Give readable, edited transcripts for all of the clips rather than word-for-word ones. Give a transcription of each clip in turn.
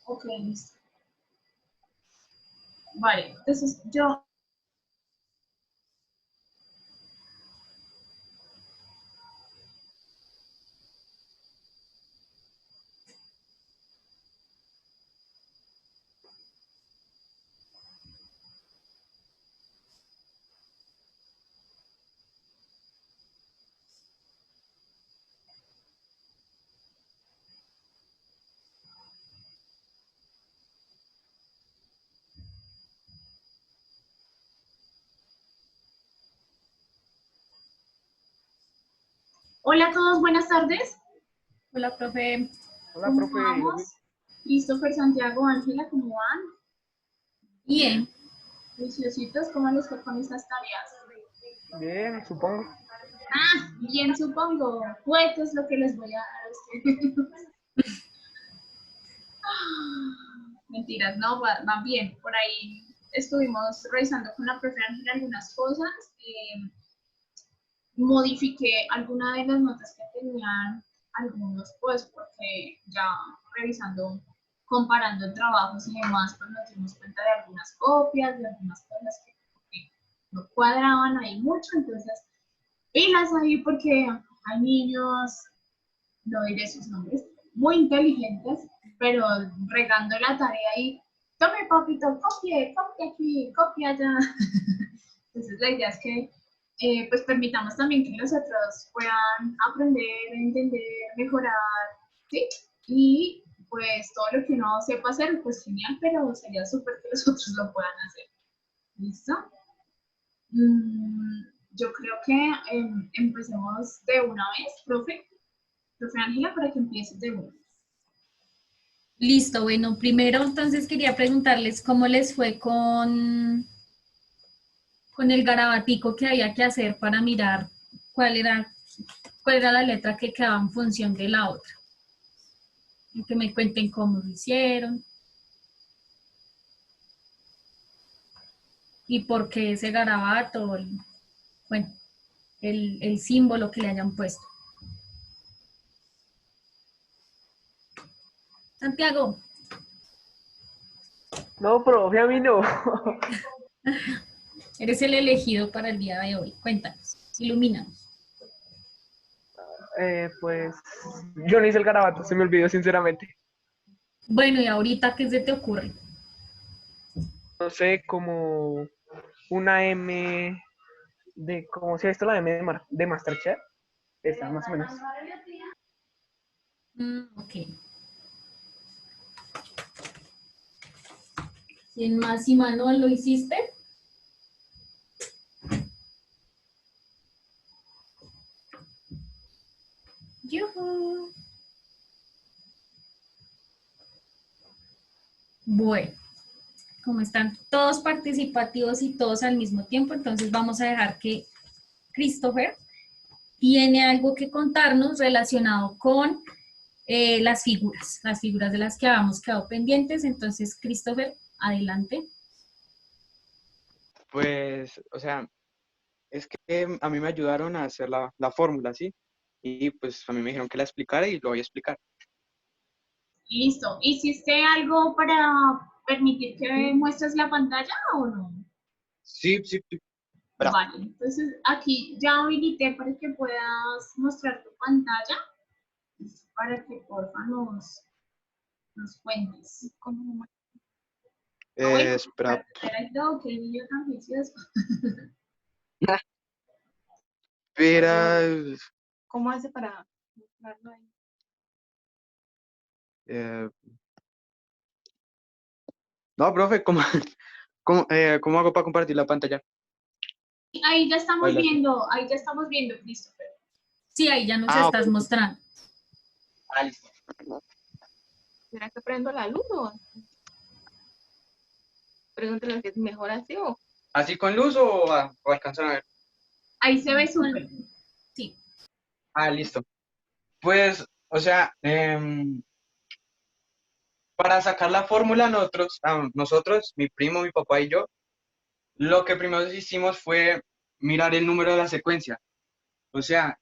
Ok, listo. Vale, entonces yo... Hola a todos, buenas tardes. Hola, profe. Hola, ¿Cómo profe. vamos? Christopher, Santiago, Ángela, ¿cómo van? Bien. Juiciositos, ¿cómo les fue con estas tareas? Bien, supongo. Ah, bien, supongo. Pues es lo que les voy a dar a ustedes. Mentiras, no, van bien. Por ahí estuvimos revisando con la profe Ángela algunas cosas. Modifiqué algunas de las notas que tenían algunos, pues porque ya revisando, comparando trabajos y demás, pues nos dimos cuenta de algunas copias, de algunas cosas que no cuadraban ahí mucho, entonces, y las ahí porque hay niños, no diré sus nombres, muy inteligentes, pero regando la tarea y tome papito, copie aquí, copia allá. Entonces la idea es que pues permitamos también que los otros puedan aprender, entender, mejorar, ¿sí? Y pues todo lo que uno sepa hacer, pues genial, pero sería súper que los otros lo puedan hacer. ¿Listo? Yo creo que empecemos de una vez, profe Ángela, para que empieces de una. Listo. Bueno, primero entonces quería preguntarles cómo les fue con el garabatico que había que hacer para mirar cuál era, cuál era la letra que quedaba en función de la otra. Y que me cuenten cómo lo hicieron y por qué ese garabato, bueno, el símbolo que le hayan puesto. Santiago, No, profe, a mí no. eres el elegido para el día de hoy. Cuéntanos, ilumínanos. Pues yo no hice el garabato, se me olvidó sinceramente. Bueno, y ahorita, ¿qué se te ocurre? No sé, como una M de, ¿cómo se ha visto la M de Masterchef? Esa, más o menos. Ok. ¿Quién más y Manuel lo hiciste? ¡Yujú! Bueno, como están todos participativos y todos al mismo tiempo, entonces vamos a dejar que Christopher tiene algo que contarnos relacionado con las figuras de las que habíamos quedado pendientes. Entonces, Christopher, adelante. Pues, o sea, es que a mí me ayudaron a hacer la fórmula, ¿sí? Y pues a mí me dijeron que la explicara y lo voy a explicar. Listo. ¿Hiciste algo para permitir que muestres la pantalla o no? Sí, sí, sí. Espera. Vale, entonces aquí ya habilité para que puedas mostrar tu pantalla, para que porfa nos cuentes. Ah, bueno, Espera. espera y todo, qué niño tan juicioso. Espera. ¿Cómo hace para mostrarlo ahí? eh, no, profe, ¿cómo hago para compartir la pantalla? Ahí la estoy. Ahí ya estamos viendo, Christopher. Sí, ahí ya nos Ah, ok. estás mostrando. Ah, listo. ¿Será que prendo la luz o pregúntale que es mejor así o ¿Así con luz o alcanzan a ver? Ahí se ve súper. Sí. Ah, listo. Pues, o sea, para sacar la fórmula nosotros, mi primo, mi papá y yo, lo que primero hicimos fue mirar el número de la secuencia. O sea,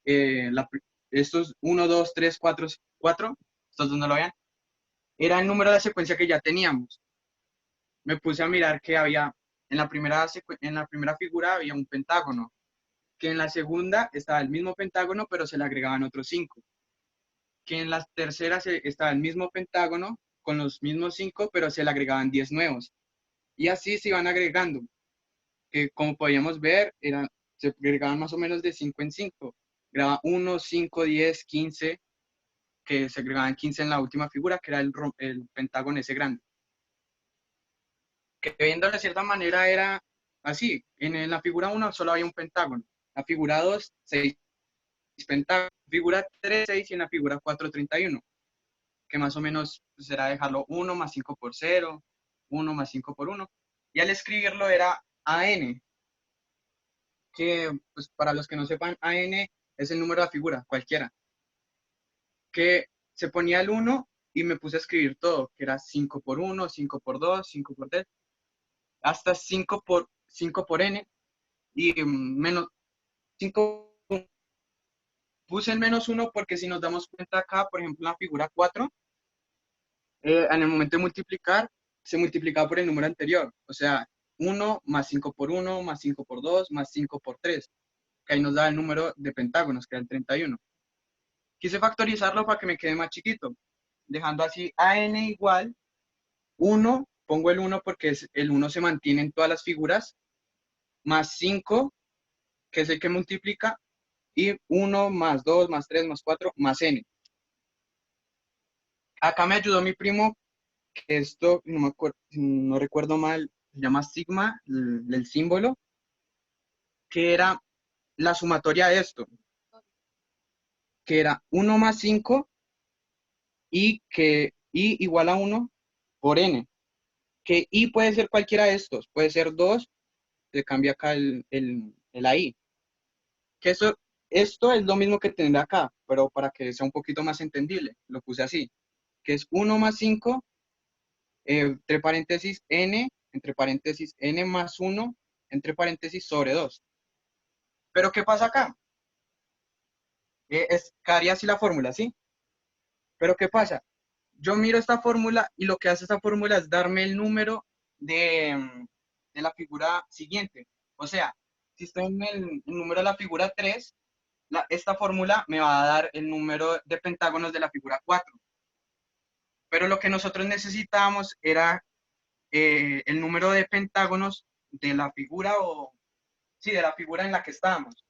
estos 1, 2, 3, 4, 4, estos dos no lo vean. era el número de la secuencia que ya teníamos. Me puse a mirar que había, en la primera figura había un pentágono, que en la segunda estaba el mismo pentágono, pero se le agregaban otros 5, que en la tercera estaba el mismo pentágono con los mismos 5, pero se le agregaban 10 nuevos. Y así se iban agregando, que como podíamos ver, se agregaban más o menos de 5 en 5. Graba 1, 5, 10, 15, que se agregaban 15 en la última figura, que era el pentágono ese grande. Que viendo de cierta manera era así. En la figura 1 solo había un pentágono. La figura 2, 6 pentágonos. Figura 3, 6 y en la figura 4, 31. Que más o menos será dejarlo 1 más 5 por 0, 1 más 5 por 1. Y al escribirlo era AN, que pues para los que no sepan, AN es el número de la figura, cualquiera. Que se ponía el 1 y me puse a escribir todo, que era 5 por 1, 5 por 2, 5 por 3, hasta 5 por N y menos 5. Puse el menos 1 porque si nos damos cuenta acá, por ejemplo, en la figura 4, en el momento de multiplicar, se multiplicaba por el número anterior. O sea, 1 más 5 por 1, más 5 por 2, más 5 por 3. Que ahí nos da el número de pentágonos, que era el 31. Quise factorizarlo para que me quede más chiquito. Dejando así AN igual 1, pongo el 1 porque el 1 se mantiene en todas las figuras, más 5, que es el que multiplica, y 1 más 2 más 3 más 4 más N. Acá me ayudó mi primo, que esto, no recuerdo mal, se llama sigma, el símbolo, que era la sumatoria de esto, que era 1 más 5 y que i igual a 1 por n, que i puede ser cualquiera de estos, puede ser 2, se cambia acá la i, que esto es lo mismo que tener acá, pero para que sea un poquito más entendible, lo puse así, que es 1 más 5, entre paréntesis n, entre paréntesis n más 1, entre paréntesis sobre 2. Pero ¿qué pasa acá? Quedaría así la fórmula, ¿sí? Pero ¿qué pasa? Yo miro esta fórmula y lo que hace esta fórmula es darme el número de la figura siguiente. O sea, si estoy en el número de la figura 3, esta fórmula me va a dar el número de pentágonos de la figura 4. Pero lo que nosotros necesitábamos era el número de pentágonos de la figura, sí, de la figura en la que estábamos.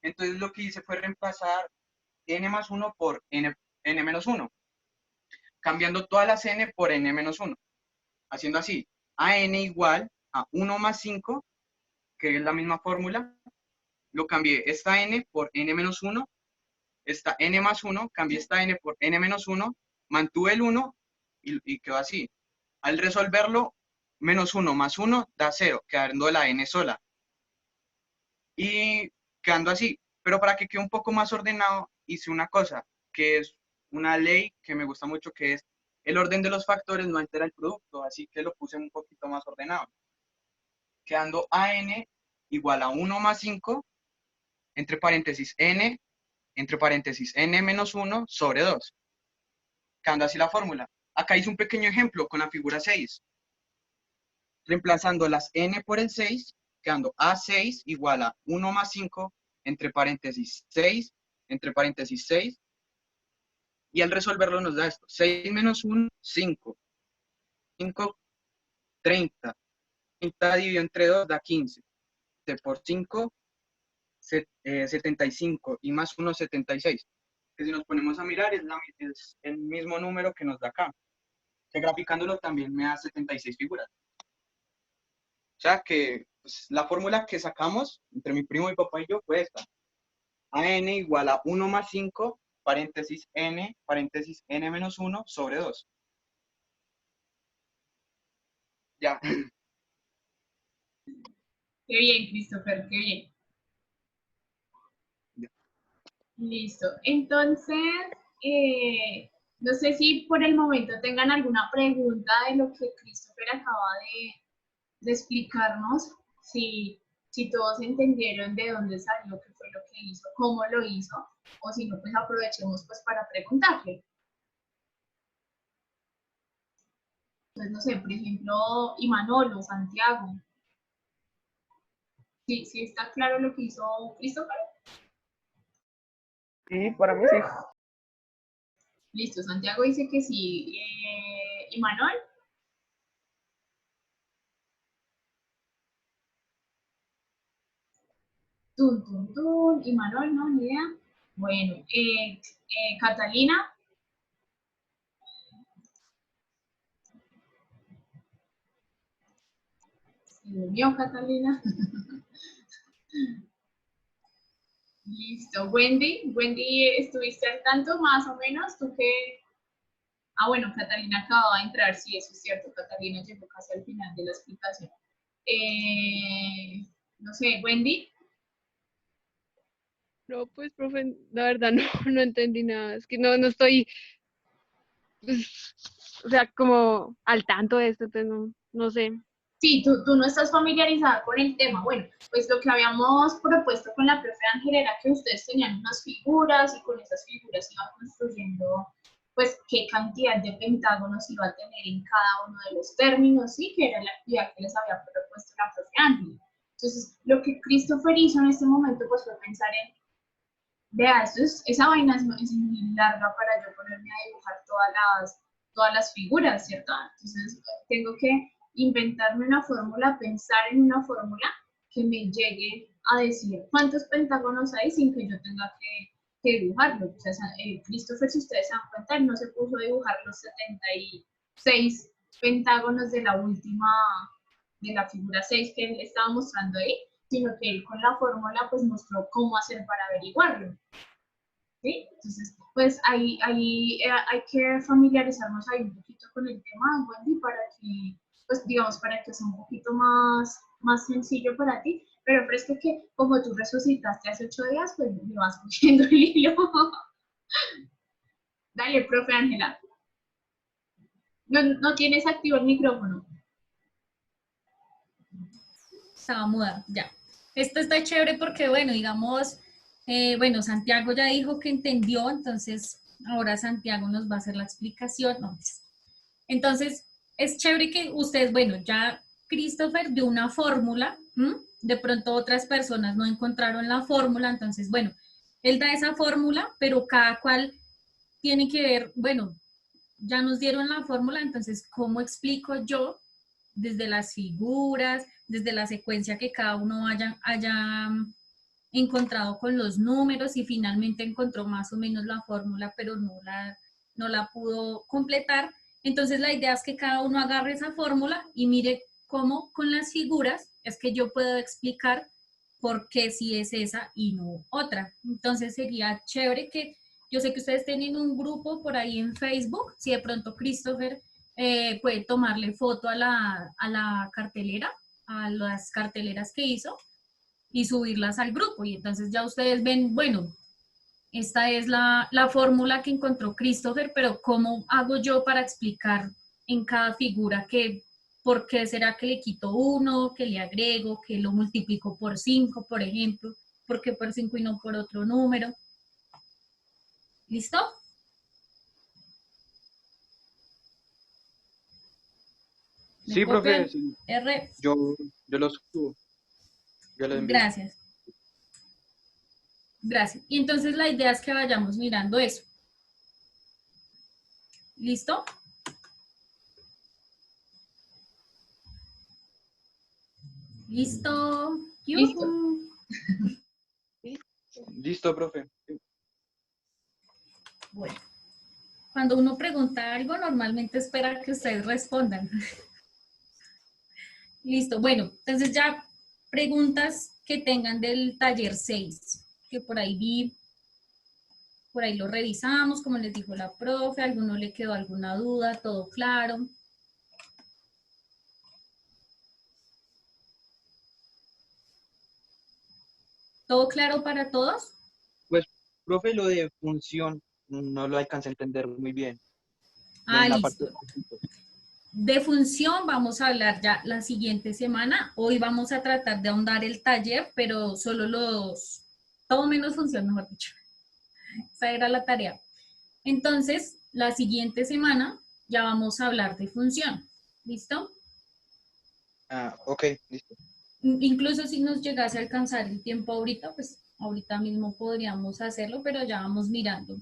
Entonces lo que hice fue reemplazar n más 1 por n menos 1, cambiando todas las n por n menos 1, haciendo así, a n igual a 1 más 5, que es la misma fórmula, lo cambié esta n por n menos 1, esta n más 1, cambié esta n por n menos 1, mantuve el 1 y quedó así. Al resolverlo, menos 1 más 1 da 0, quedando la n sola. Y quedando así. Pero para que quede un poco más ordenado, hice una cosa, que es una ley que me gusta mucho, que es el orden de los factores no altera el producto, así que lo puse un poquito más ordenado. Quedando AN igual a 1 más 5, entre paréntesis N, entre paréntesis N menos 1 sobre 2. Quedando así la fórmula. Acá hice un pequeño ejemplo con la figura 6. Reemplazando las N por el 6, quedando A6 igual a 1 más 5, entre paréntesis 6, entre paréntesis 6. Y al resolverlo nos da esto. 6 menos 1, 5. 5, 30. 30 dividido entre 2 da 15. Por 5, 75. Y más 1, 76. Que si nos ponemos a mirar es el mismo número que nos da acá. Que graficándolo también me da 76 figuras. O sea que pues, la fórmula que sacamos entre mi primo, mi papá y yo fue esta. AN igual a 1 más 5, paréntesis N, paréntesis N menos 1 sobre 2. Ya. Qué bien, Christopher, qué bien. Listo. Entonces, no sé si por el momento tengan alguna pregunta de lo que Christopher acaba de explicarnos, si todos entendieron de dónde salió, qué fue lo que hizo, cómo lo hizo, o si no, pues aprovechemos pues para preguntarle. Entonces, no sé, por ejemplo, Imanol o Santiago. Sí, sí está claro lo que hizo Christopher. Sí, para mí sí. Listo, Santiago dice que sí. Imanol. Tun, tun, tun. Imanol, no, ni idea. Bueno, Catalina. Se durmió Catalina. Listo. Wendy. Wendy, ¿estuviste al tanto más o menos? ¿Tú qué? Ah, bueno, Catalina acaba de entrar, sí, eso es cierto. Catalina llegó casi al final de la explicación. No sé, Wendy. No, pues, profe, la verdad no, no entendí nada. Es que no estoy, pues, o sea, como al tanto de esto, entonces no sé. Sí, tú no estás familiarizada con el tema. Bueno, pues lo que habíamos propuesto con la profe Ángel era que ustedes tenían unas figuras y con esas figuras iban construyendo, pues, qué cantidad de pentágonos iba a tener en cada uno de los términos, sí, que era la actividad que les había propuesto la profe Ángel. Entonces, lo que Christopher hizo en este momento, pues, fue pensar en, vea, esa vaina es muy larga para yo ponerme a dibujar todas las figuras, ¿cierto? Entonces, tengo que inventarme una fórmula, pensar en una fórmula que me llegue a decir cuántos pentágonos hay sin que yo tenga que dibujarlo. O sea, Christopher, si ustedes se dan cuenta, él no se puso a dibujar los 76 pentágonos de la última, de la figura 6 que él estaba mostrando ahí, sino que él con la fórmula pues mostró cómo hacer para averiguarlo. ¿Sí? Entonces, pues ahí hay que familiarizarnos ahí un poquito con el tema, Wendy, para que, pues digamos, para que sea un poquito más sencillo para ti, pero fresco que como tú resucitaste hace 8 días, pues le vas cogiendo el hilo. Dale, profe Ángela. No tienes activo el micrófono. Estaba muda, ya. Esto está chévere porque, bueno, digamos, bueno, Santiago ya dijo que entendió, entonces ahora Santiago nos va a hacer la explicación. No, entonces, es chévere que ustedes, bueno, ya Christopher dio una fórmula, ¿m? De pronto otras personas no encontraron la fórmula, entonces, bueno, él da esa fórmula, pero cada cual tiene que ver, bueno, ya nos dieron la fórmula, entonces, ¿cómo explico yo desde las figuras, desde la secuencia que cada uno haya encontrado con los números y finalmente encontró más o menos la fórmula, pero no la pudo completar? Entonces la idea es que cada uno agarre esa fórmula y mire cómo con las figuras es que yo puedo explicar por qué sí es esa y no otra. Entonces sería chévere que, yo sé que ustedes tienen un grupo por ahí en Facebook, si de pronto Christopher puede tomarle foto a la cartelera, a las carteleras que hizo y subirlas al grupo. Y entonces ya ustedes ven, bueno, esta es la fórmula que encontró Christopher, pero ¿cómo hago yo para explicar en cada figura que por qué será que le quito uno, que le agrego, que lo multiplico por 5, por ejemplo? ¿Por qué por 5 y no por otro número? ¿Listo? Me Sí, profe, copian. sí, R. yo lo subo, yo lo envío. Gracias. Gracias. Y entonces la idea es que vayamos mirando eso. ¿Listo? ¿Listo? Listo. ¡Yujú! Listo, profe. Bueno, cuando uno pregunta algo, normalmente espera que ustedes respondan. Listo. Bueno, entonces ya preguntas que tengan del taller 6, que por ahí vi, por ahí lo revisamos, como les dijo la profe, ¿a alguno le quedó alguna duda? ¿Todo claro? ¿Todo claro para todos? Pues, profe, lo de función no lo alcancé a entender muy bien Ah, en la parte listo. de puntos. De función vamos a hablar ya la siguiente semana. Hoy vamos a tratar de ahondar el taller, pero solo todo menos función, mejor dicho. Esa era la tarea. Entonces, la siguiente semana ya vamos a hablar de función. ¿Listo? Ah, ok, listo. Incluso si nos llegase a alcanzar el tiempo ahorita, pues ahorita mismo podríamos hacerlo, pero ya vamos mirando.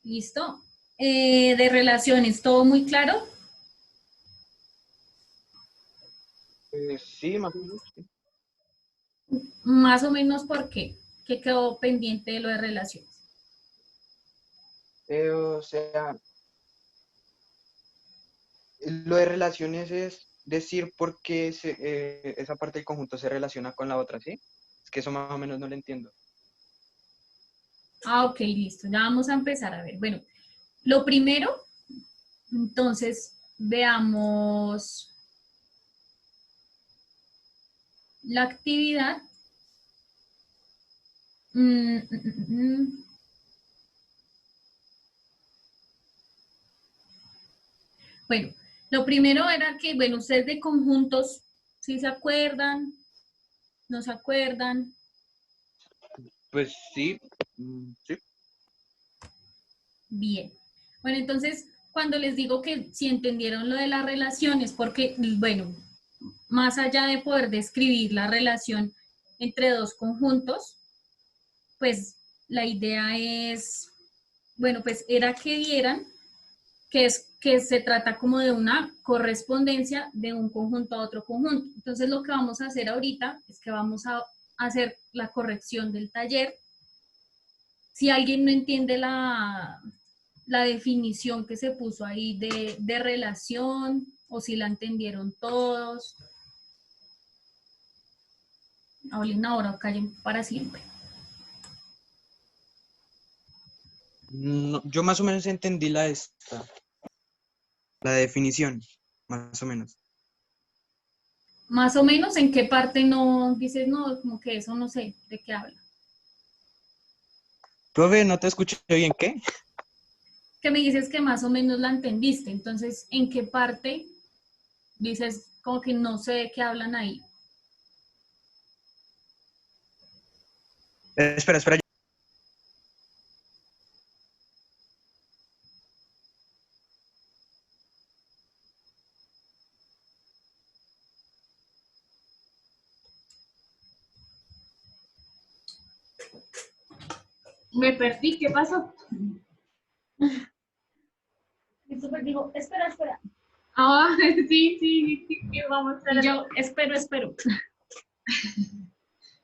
¿Listo? De relaciones, ¿todo muy claro? Sí, más o menos, sí. Más o menos, ¿por qué? ¿Qué quedó pendiente de lo de relaciones? O sea, lo de relaciones es decir por qué esa parte del conjunto se relaciona con la otra, ¿sí? Es que eso más o menos no lo entiendo. Ah, ok, listo. Ya vamos a empezar a ver. Bueno, lo primero, entonces, veamos la actividad. Mm, mm, mm, mm. Bueno, lo primero era que, bueno, ustedes de conjuntos, ¿sí se acuerdan? ¿No se acuerdan? Pues sí, sí. Bien. Bueno, entonces, cuando les digo que si entendieron lo de las relaciones, porque, bueno, más allá de poder describir la relación entre dos conjuntos, pues la idea es, bueno, pues era que vieran que se trata como de una correspondencia de un conjunto a otro conjunto. Entonces lo que vamos a hacer ahorita es que vamos a hacer la corrección del taller. Si alguien no entiende la definición que se puso ahí de relación, o si la entendieron todos, hablen ahora o callen para siempre. No, yo más o menos entendí la definición, más o menos. Más o menos en qué parte no dices, no, como que eso no sé de qué habla. Profe, ¿no te escuché bien qué? Que me dices que más o menos la entendiste, entonces, ¿en qué parte dices como que no sé de qué hablan ahí? Espera, espera. Me perdí, ¿qué pasó? Christopher dijo, espera, espera. Ah, sí, sí, sí, sí, vamos a estar. Y yo, espero, espero.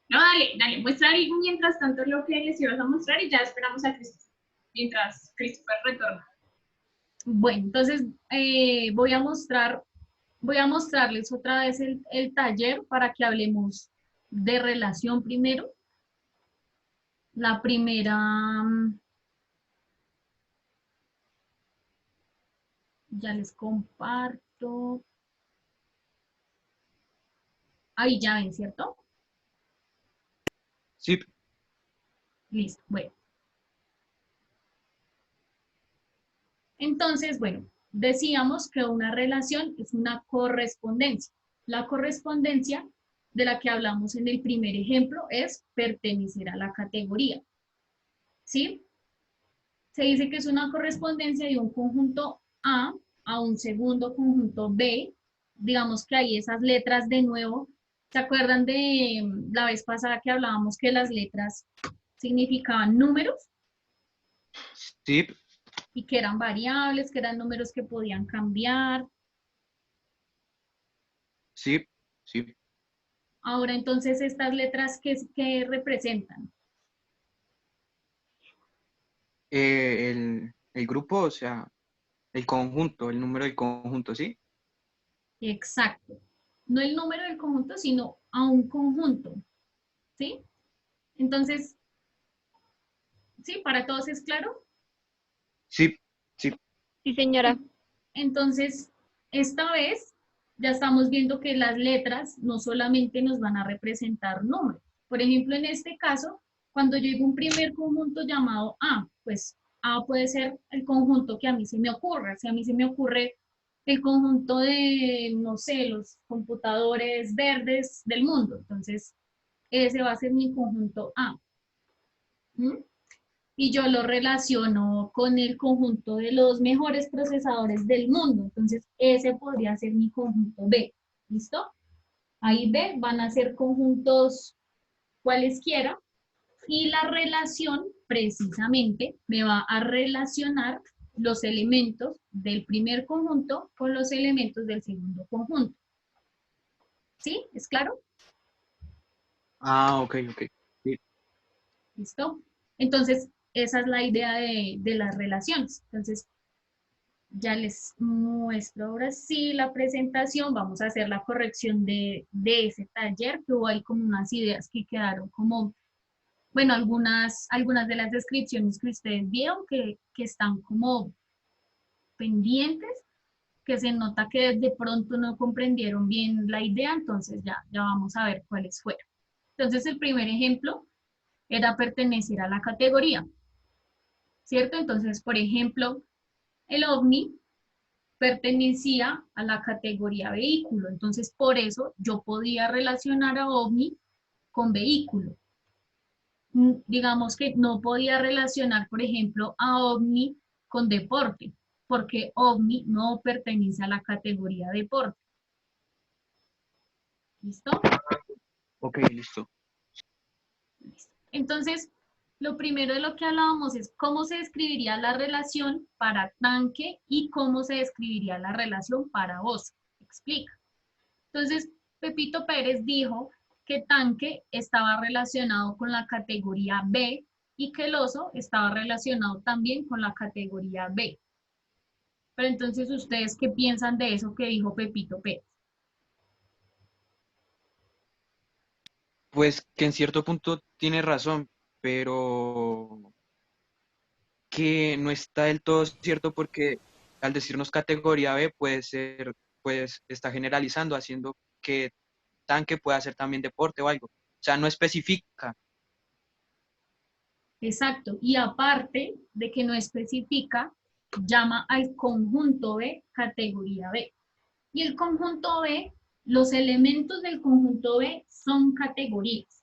No, dale, dale, muestra ahí mientras tanto lo que les ibas a mostrar y ya esperamos a Christopher, mientras Christopher retorna. Bueno, entonces voy a mostrarles otra vez el taller para que hablemos de relación primero. La primera, ya les comparto. Ahí ya ven, ¿cierto? Sí, Listo, bueno. Entonces, bueno, decíamos que una relación es una correspondencia. La correspondencia de la que hablamos en el primer ejemplo es pertenecer a la categoría. ¿Sí? Se dice que es una correspondencia de un conjunto A un segundo conjunto B. Digamos que hay esas letras de nuevo. ¿Se acuerdan de la vez pasada que hablábamos que las letras significaban números sí, y que eran variables, que eran números que podían cambiar? sí, sí. Ahora, entonces, estas letras, ¿qué representan? El grupo, o sea, el conjunto, el número del conjunto, ¿sí? Exacto. No el número del conjunto, sino a un conjunto. ¿Sí? Entonces, ¿sí? ¿Para todos es claro? Sí, sí. Sí, señora. Entonces, esta vez ya estamos viendo que las letras no solamente nos van a representar números. Por ejemplo, en este caso, cuando yo digo un primer conjunto llamado A, pues A puede ser el conjunto que a mí se me ocurra. Si a mí se me ocurre el conjunto de, no sé, los computadores verdes del mundo, entonces ese va a ser mi conjunto A. ¿Mm? y yo lo relaciono con el conjunto de los mejores procesadores del mundo. Entonces, ese podría ser mi conjunto B. ¿Listo? Ahí B van a ser conjuntos cualesquiera y la relación precisamente me va a relacionar los elementos del primer conjunto con los elementos del segundo conjunto. ¿Sí? ¿Es claro? Ah, ok, ok. Sí. ¿Listo? Entonces, esa es la idea de las relaciones. Entonces, ya les muestro ahora sí la presentación. Vamos a hacer la corrección de ese taller, que hubo ahí como unas ideas que quedaron como, bueno, algunas de las descripciones que ustedes vieron que están como pendientes, que se nota que de pronto no comprendieron bien la idea, entonces ya vamos a ver cuáles fueron. Entonces, el primer ejemplo era pertenecer a la categoría, ¿cierto? Entonces, por ejemplo, el OVNI pertenecía a la categoría vehículo, entonces por eso yo podía relacionar a OVNI con vehículo. Digamos que no podía relacionar, por ejemplo, a OVNI con deporte, porque OVNI no pertenece a la categoría deporte. ¿Listo? Ok, listo. Entonces, lo primero de lo que hablábamos es cómo se describiría la relación para tanque y cómo se describiría la relación para oso. Explica. Entonces, Pepito Pérez dijo que tanque estaba relacionado con la categoría B y que el oso estaba relacionado también con la categoría B. Pero entonces, ¿ustedes qué piensan de eso que dijo Pepito Pérez? Pues que en cierto punto tiene razón, pero que no está del todo cierto porque al decirnos categoría B puede ser, pues está generalizando, haciendo que tanque pueda ser también deporte o algo. O sea, no especifica. Exacto. Y aparte de que no especifica, llama al conjunto B categoría B. Y el conjunto B, los elementos del conjunto B son categorías,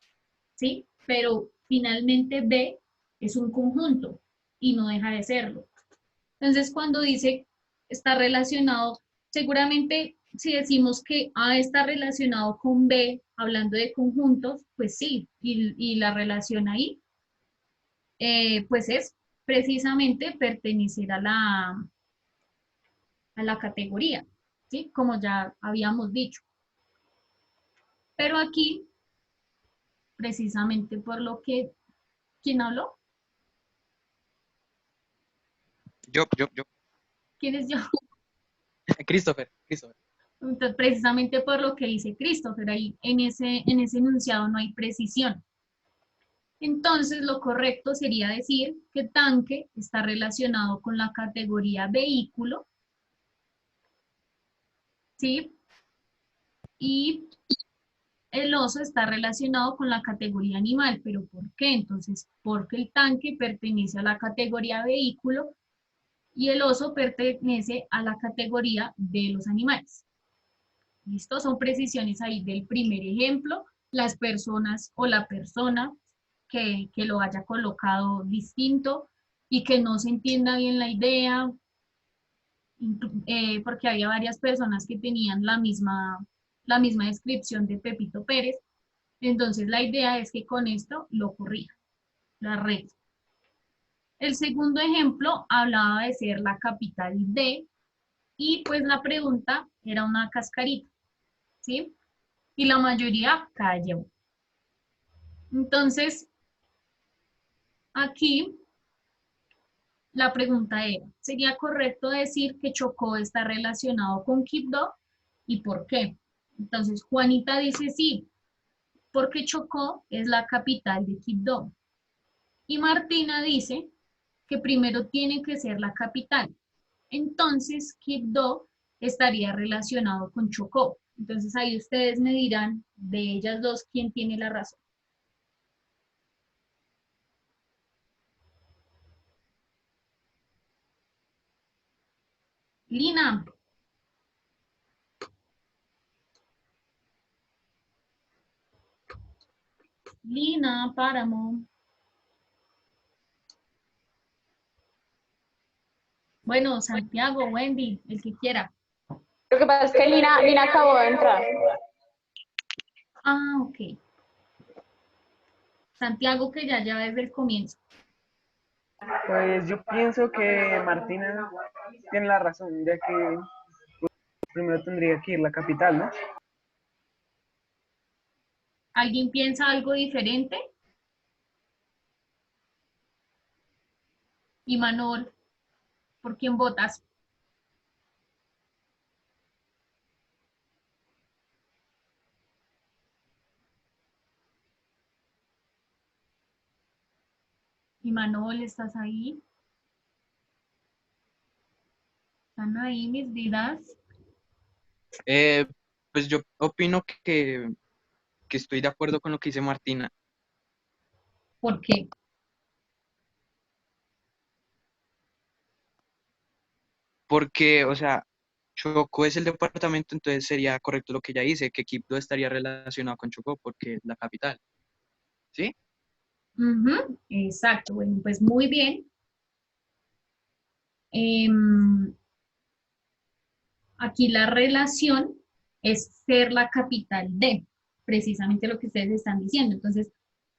¿sí? Pero finalmente B es un conjunto y no deja de serlo. Entonces, cuando dice está relacionado, seguramente si decimos que A está relacionado con B, hablando de conjuntos, pues sí, y la relación ahí, pues es precisamente pertenecer a la categoría, ¿sí? Como ya habíamos dicho. Pero aquí, precisamente por lo que, ¿quién habló? Yo. ¿Quién es yo? Christopher. Entonces, precisamente por lo que dice Christopher, ahí en ese enunciado no hay precisión. Entonces, lo correcto sería decir que tanque está relacionado con la categoría vehículo, ¿sí? Y el oso está relacionado con la categoría animal, pero ¿por qué? Entonces, porque el tanque pertenece a la categoría vehículo y el oso pertenece a la categoría de los animales. ¿Listo? Son precisiones ahí del primer ejemplo. Las personas o la persona que lo haya colocado distinto y que no se entienda bien la idea, porque había varias personas que tenían la misma descripción de Pepito Pérez. Entonces la idea es que con esto lo corrija, la arregle. El segundo ejemplo hablaba de ser la capital de, y pues la pregunta era una cascarita, ¿sí? Y la mayoría cayó. Entonces, aquí la pregunta era, ¿sería correcto decir que Chocó está relacionado con Quibdó? ¿Y por qué? Entonces, Juanita dice sí, porque Chocó es la capital de Quibdó. Y Martina dice que primero tiene que ser la capital. Entonces, Quibdó estaría relacionado con Chocó. Entonces, ahí ustedes me dirán de ellas dos quién tiene la razón. Lina. Lina, Páramo. Bueno, Santiago, Wendy, el que quiera. Lo que pasa es que Lina acabó de entrar. Ah, ok. Santiago, que ya desde el comienzo. Pues yo pienso que Martina tiene la razón, ya que primero tendría que ir la capital, ¿no? ¿Alguien piensa algo diferente? Y Manol, ¿por quién votas? Y Manol, ¿estás ahí? ¿Están ahí mis vidas? Pues yo opino que estoy de acuerdo con lo que dice Martina, ¿Por qué? porque, o sea, Chocó es el departamento, entonces sería correcto lo que ella dice, que Quibdó estaría relacionado con Chocó porque es la capital, ¿sí? Ujú, exacto, bueno, pues muy bien. Em, Aquí la relación es ser la capital de, precisamente lo que ustedes están diciendo. Entonces,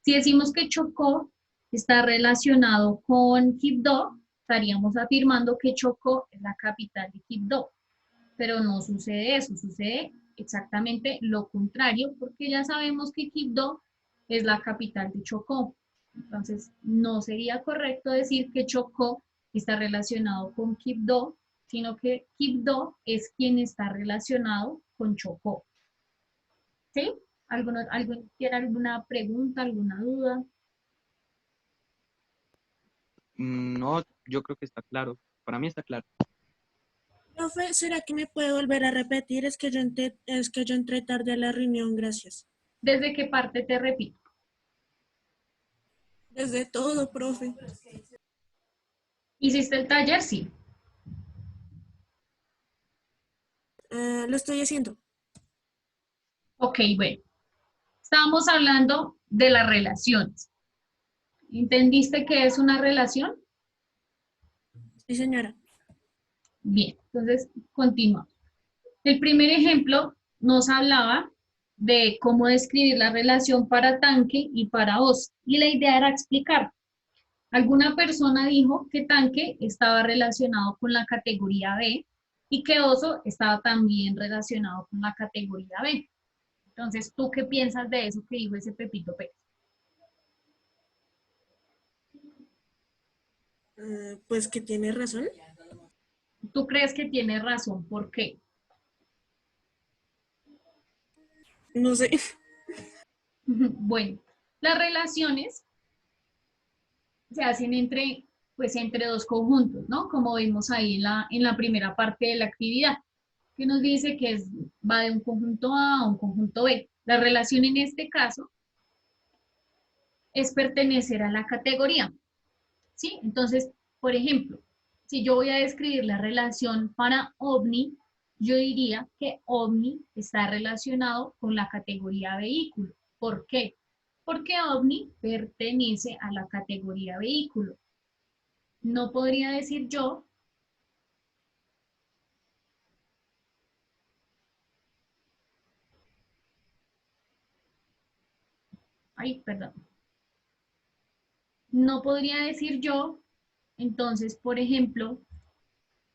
si decimos que Chocó está relacionado con Quibdó, estaríamos afirmando que Chocó es la capital de Quibdó. Pero no sucede eso, sucede exactamente lo contrario, porque ya sabemos que Quibdó es la capital de Chocó. Entonces, no sería correcto decir que Chocó está relacionado con Quibdó, sino que Quibdó es quien está relacionado con Chocó. ¿Sí? ¿Alguien tiene alguna pregunta, alguna duda? No, yo creo que está claro, para mí está claro. Profe, ¿será que me puede volver a repetir? Es que yo entré tarde a la reunión, gracias. ¿Desde qué parte te repito? Desde todo, profe. ¿Hiciste el taller? Sí. Lo estoy haciendo. Ok, bueno. Estábamos hablando de las relaciones. ¿Entendiste qué es una relación? Sí, señora. Bien, entonces continuamos. El primer ejemplo nos hablaba de cómo describir la relación para tanque y para os. Y la idea era explicar. Alguna persona dijo que tanque estaba relacionado con la categoría B y que oso estaba también relacionado con la categoría B. Entonces, ¿tú qué piensas de eso que dijo ese Pepito Pérez? Pues que tiene razón. ¿Tú crees que tiene razón? ¿Por qué? No sé. Bueno, las relaciones se hacen entre dos conjuntos, ¿no? Como vimos ahí en la primera parte de la actividad, que nos dice que va de un conjunto A a un conjunto B. La relación en este caso es pertenecer a la categoría, ¿sí? Entonces, por ejemplo, si yo voy a describir la relación para OVNI, yo diría que OVNI está relacionado con la categoría vehículo. ¿Por qué? Porque OVNI pertenece a la categoría vehículo. No podría decir yo, ay, perdón, no podría decir yo, entonces, por ejemplo,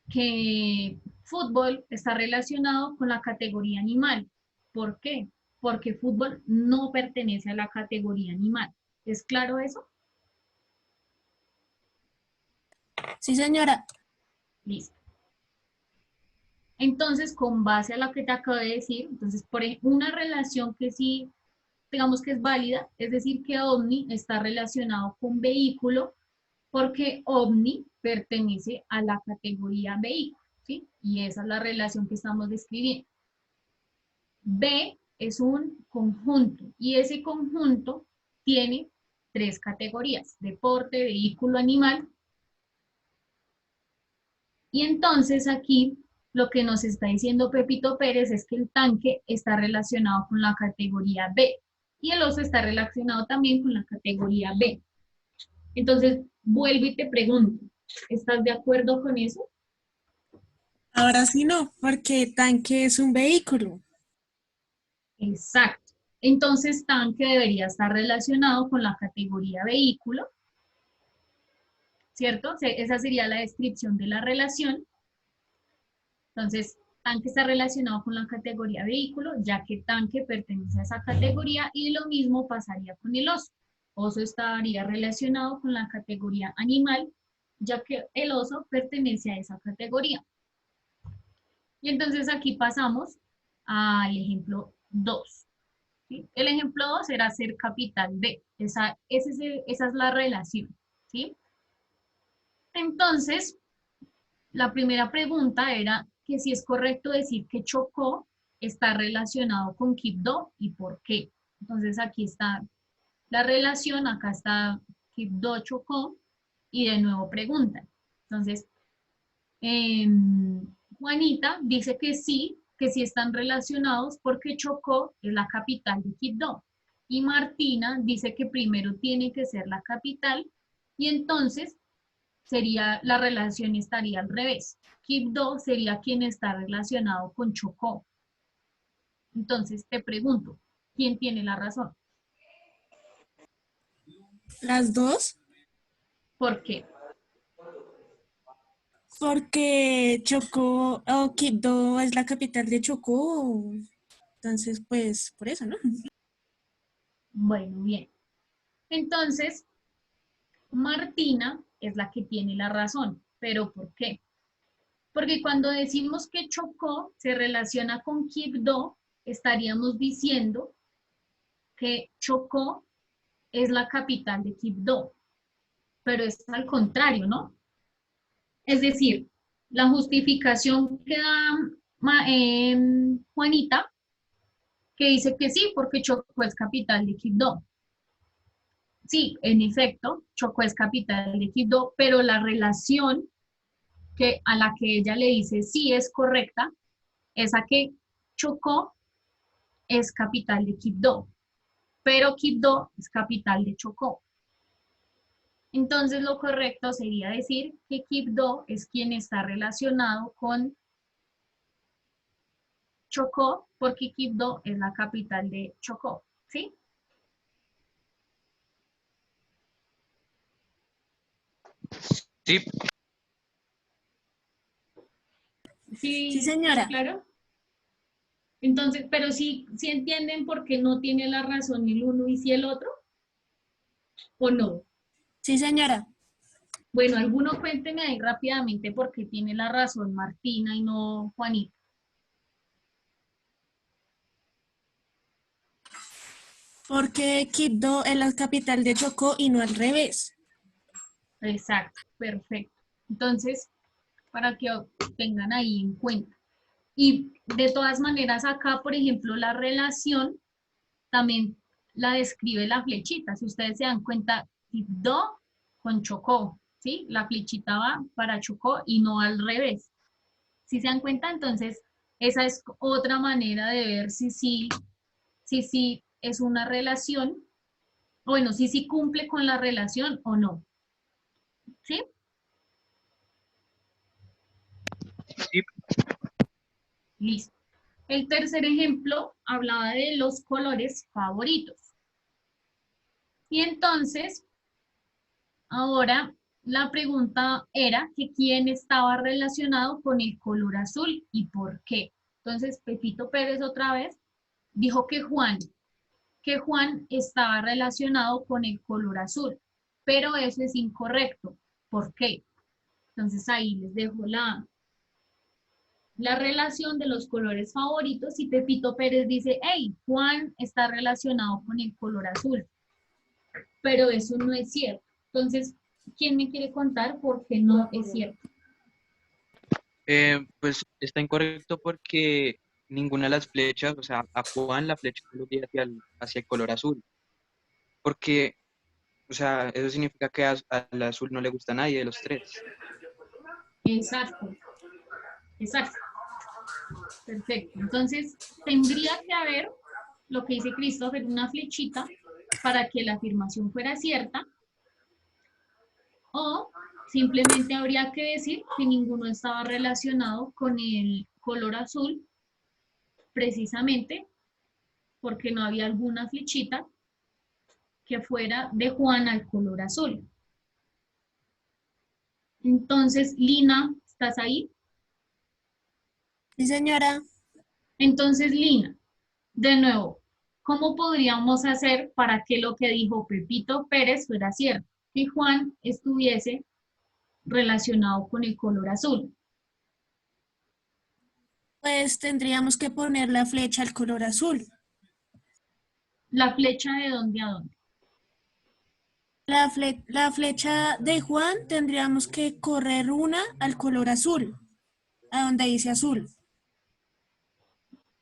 que fútbol está relacionado con la categoría animal. ¿Por qué? Porque fútbol no pertenece a la categoría animal. ¿Es claro eso? Sí, señora. Listo. Entonces, con base a lo que te acabo de decir, entonces, por una relación que sí, digamos que es válida, es decir, que OVNI está relacionado con vehículo, porque OVNI pertenece a la categoría vehículo, ¿sí? Y esa es la relación que estamos describiendo. B es un conjunto y ese conjunto tiene tres categorías: deporte, vehículo, animal. Y entonces aquí lo que nos está diciendo Pepito Pérez es que el tanque está relacionado con la categoría B y el oso está relacionado también con la categoría B. Entonces, vuelvo y te pregunto, ¿estás de acuerdo con eso? Ahora sí no, porque tanque es un vehículo. Exacto. Entonces, tanque debería estar relacionado con la categoría vehículo, ¿cierto? Esa sería la descripción de la relación. Entonces, tanque está relacionado con la categoría vehículo, ya que tanque pertenece a esa categoría, y lo mismo pasaría con el oso. Oso estaría relacionado con la categoría animal, ya que el oso pertenece a esa categoría. Y entonces aquí pasamos al ejemplo 2. ¿Sí? El ejemplo 2 era ser capital de. Esa es la relación. ¿Sí? Entonces, la primera pregunta era que si es correcto decir que Chocó está relacionado con Quibdó y por qué. Entonces aquí está la relación, acá está Quibdó Chocó y de nuevo pregunta. Entonces, Juanita dice que sí están relacionados porque Chocó es la capital de Quibdó. Y Martina dice que primero tiene que ser la capital y entonces la relación estaría al revés. Quibdó sería quien está relacionado con Chocó. Entonces te pregunto, ¿quién tiene la razón? Las dos, ¿Por qué? porque Chocó, o Quibdó es la capital de Chocó. Entonces, pues, por eso, ¿no? Bueno, bien. Entonces, Martina es la que tiene la razón. ¿Pero por qué? Porque cuando decimos que Chocó se relaciona con Quibdó, estaríamos diciendo que Chocó es la capital de Quibdó, pero es al contrario, ¿no? Es decir, la justificación que da Juanita, que dice que sí, porque Chocó es capital de Quibdó. Sí, en efecto, Chocó es capital de Quibdó, pero la relación a la que ella le dice sí es correcta, es a que Chocó es capital de Quibdó, pero Quibdó es capital de Chocó. Entonces lo correcto sería decir que Quibdó es quien está relacionado con Chocó, porque Quibdó es la capital de Chocó, ¿sí? Sí, Sí, ¿Sí quedó señora. claro? Entonces, pero sí entienden por qué no tiene la razón el uno y sí el otro, ¿o no? Sí, señora. Bueno, alguno cuénteme ahí rápidamente por qué tiene la razón Martina y no Juanita. Porque Quibdó es la capital de Chocó y no al revés. Exacto, perfecto. Entonces, para que tengan ahí en cuenta. Y de todas maneras acá, por ejemplo, la relación también la describe la flechita. Si ustedes se dan cuenta, Quibdó con Chocó, ¿sí? La flechita va para Chocó y no al revés. Si se dan cuenta, entonces esa es otra manera de ver si es una relación, bueno, si cumple con la relación o no, ¿sí? sí, Listo. El tercer ejemplo hablaba de los colores favoritos. Y entonces, ahora la pregunta era que quién estaba relacionado con el color azul y por qué. Entonces, Pepito Pérez otra vez dijo que Juan estaba relacionado con el color azul, pero eso es incorrecto. ¿Por qué? Entonces ahí les dejo la relación de los colores favoritos y Pepito Pérez dice, hey, Juan está relacionado con el color azul, pero eso no es cierto. Entonces, ¿quién me quiere contar por qué no es cierto? pues está incorrecto porque ninguna de las flechas, o sea, a Juan la flecha lo guía hacia el color azul, porque, o sea, eso significa que al azul no le gusta a nadie de los tres. Exacto, exacto. Perfecto. Entonces, tendría que haber, lo que dice Christopher, una flechita para que la afirmación fuera cierta, o simplemente habría que decir que ninguno estaba relacionado con el color azul, precisamente porque no había alguna flechita que fuera de Juan al color azul. Entonces, Lina, ¿estás ahí? Sí, señora. Entonces, Lina, de nuevo, ¿cómo podríamos hacer para que lo que dijo Pepito Pérez fuera cierto? Que Juan estuviese relacionado con el color azul. Pues tendríamos que poner la flecha al color azul. ¿La flecha de dónde a dónde? La flecha de Juan tendríamos que correr una al color azul, a donde dice azul.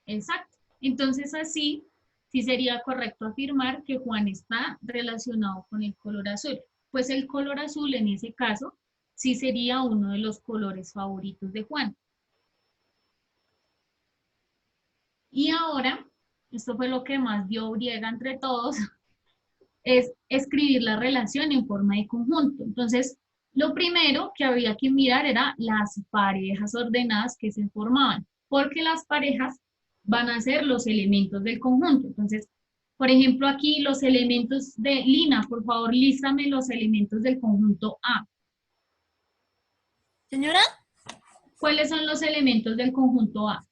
Exacto. Entonces así sí sería correcto afirmar que Juan está relacionado con el color azul. Pues el color azul en ese caso sí sería uno de los colores favoritos de Juan. Y ahora, esto fue lo que más dio briega entre todos, es escribir la relación en forma de conjunto. Entonces, lo primero que había que mirar era las parejas ordenadas que se formaban, porque las parejas van a ser los elementos del conjunto. Entonces, por ejemplo, aquí los elementos de Lina, por favor, lístame los elementos del conjunto A. Señora, ¿Cuáles son los elementos del conjunto A?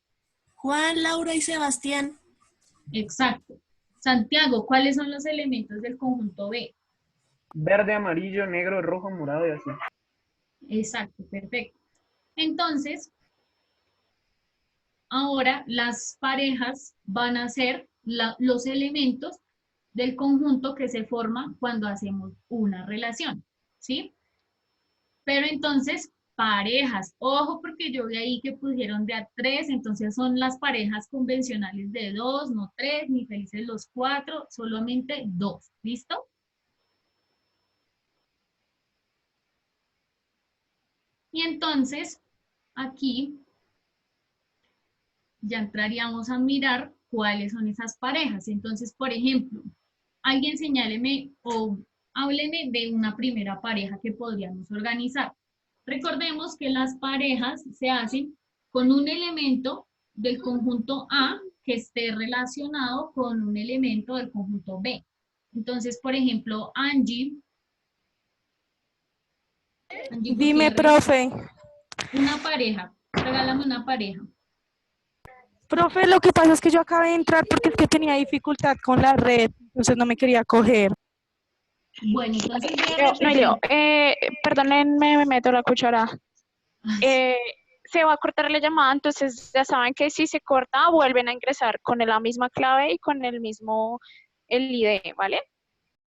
Juan, Laura y Sebastián. Exacto. Santiago, ¿cuáles son los elementos del conjunto B? Verde, amarillo, negro, rojo, morado y así. Exacto, perfecto. Entonces, ahora las parejas van a ser los elementos del conjunto que se forma cuando hacemos una relación, ¿sí? Pero entonces, parejas, ojo porque yo vi ahí que pusieron de a 3, entonces son las parejas convencionales de 2, no 3, ni felices los 4, solamente 2, ¿listo? Y entonces, aquí ya entraríamos a mirar cuáles son esas parejas. Entonces, por ejemplo, alguien señáleme o hábleme de una primera pareja que podríamos organizar. Recordemos que las parejas se hacen con un elemento del conjunto A que esté relacionado con un elemento del conjunto B. Entonces, por ejemplo, Angie Dime, Gutiérrez, profe. una pareja, regálame una pareja. Profe, lo que pasa es que yo acabé de entrar porque es que tenía dificultad con la red, entonces no me quería coger. Bueno, entonces voy a No, repetir. Leo, perdónenme, me meto la cuchara. Se va a cortar la llamada, entonces ya saben que si se corta, vuelven a ingresar con la misma clave y con el mismo ID, ¿vale?